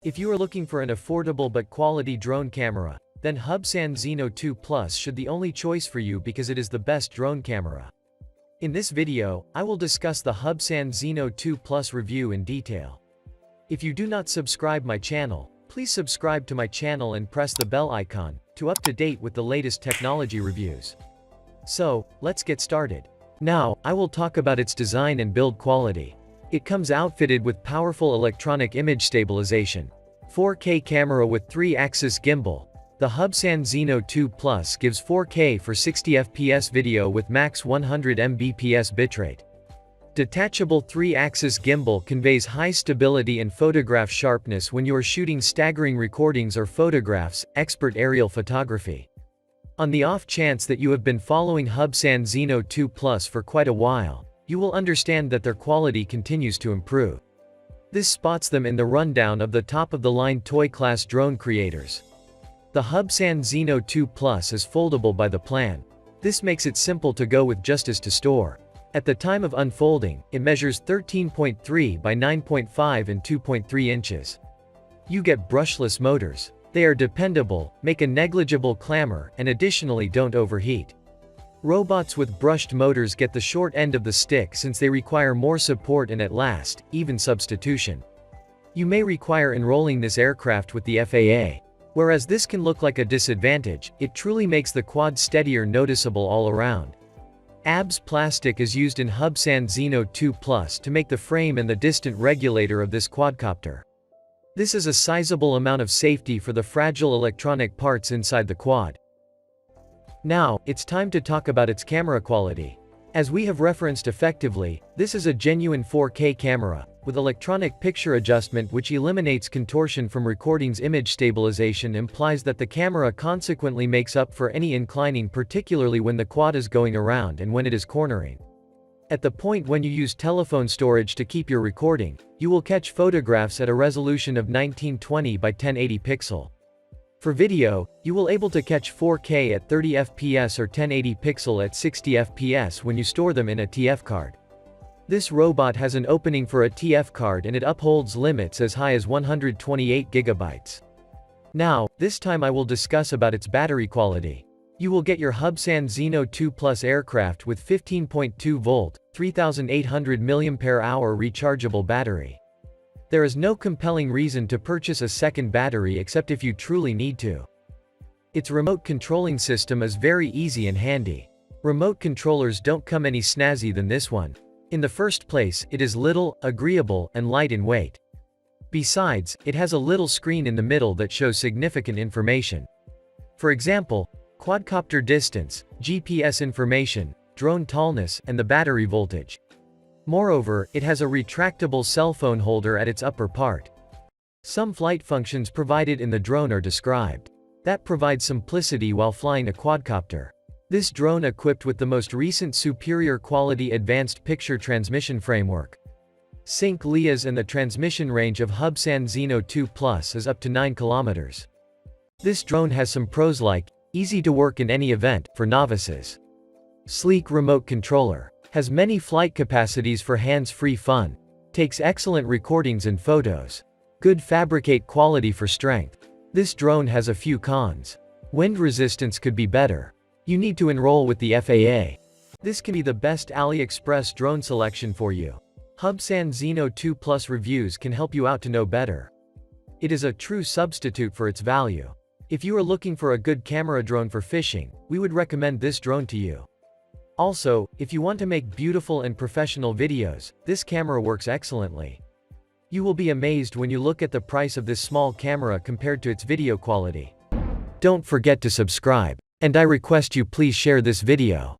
If you are looking for an affordable but quality drone camera, then Hubsan Zino 2 Plus should the only choice for you because it is the best drone camera. In this video, I will discuss the Hubsan Zino 2 Plus review in detail. If you do not subscribe my channel, please subscribe to my channel and press the bell icon, to up to date with the latest technology reviews. So, let's get started. Now, I will talk about its design and build quality. It comes outfitted with powerful electronic image stabilization, 4K camera with 3-axis gimbal. The Hubsan Zino 2 Plus gives 4K for 60 fps video with max 100 Mbps bitrate. Detachable 3-axis gimbal conveys high stability and photograph sharpness when you are shooting staggering recordings or photographs, expert aerial photography. On the off chance that you have been following Hubsan Zino 2 Plus for quite a while, you will understand that their quality continues to improve. This spots them in the rundown of the top-of-the-line toy-class drone creators. The Hubsan Zino 2 Plus is foldable by the plan. This makes it simple to go with just as to store. At the time of unfolding, it measures 13.3 by 9.5 and 2.3 inches. You get brushless motors. They are dependable, make a negligible clamor, and additionally don't overheat. Robots with brushed motors get the short end of the stick since they require more support and at last, even substitution. You may require enrolling this aircraft with the FAA. Whereas this can look like a disadvantage, it truly makes the quad steadier noticeable all around. ABS plastic is used in Hubsan Zino 2 Plus to make the frame and the distant regulator of this quadcopter. This is a sizable amount of safety for the fragile electronic parts inside the quad. Now, it's time to talk about its camera quality. As we have referenced effectively, this is a genuine 4K camera, with electronic picture adjustment which eliminates contortion from recording's image stabilization implies that the camera consequently makes up for any inclining particularly when the quad is going around and when it is cornering. At the point when you use telephone storage to keep your recording, you will catch photographs at a resolution of 1920 by 1080 pixel. For video, you will able to catch 4K at 30 fps or 1080 pixel at 60 fps when you store them in a TF card. This robot has an opening for a TF card and it upholds limits as high as 128 GB. Now, this time I will discuss about its battery quality. You will get your Hubsan Zino 2 Plus aircraft with 15.2 volt, 3800 mAh rechargeable battery. There is no compelling reason to purchase a second battery except if you truly need to. Its remote controlling system is very easy and handy. Remote controllers don't come any snazzy than this one. In the first place, it is little, agreeable, and light in weight. Besides, it has a little screen in the middle that shows significant information. For example, quadcopter distance, GPS information, drone tallness, and the battery voltage. Moreover, it has a retractable cell phone holder at its upper part. Some flight functions provided in the drone are described. That provides simplicity while flying a quadcopter. This drone equipped with the most recent superior quality advanced picture transmission framework. Sync LEAs and the transmission range of Hubsan Zino 2 Plus is up to 9 km. This drone has some pros like, easy to work in any event, for novices. Sleek remote controller. Has many flight capacities for hands-free fun. Takes excellent recordings and photos. Good fabricate quality for strength. This drone has a few cons. Wind resistance could be better. You need to enroll with the FAA. This can be the best Aliexpress drone selection for you. Hubsan Zino 2 Plus reviews can help you out to know better. It is a true substitute for its value. If you are looking for a good camera drone for fishing, we would recommend this drone to you. Also, if you want to make beautiful and professional videos, this camera works excellently. You will be amazed when you look at the price of this small camera compared to its video quality. Don't forget to subscribe. And I request you please share this video.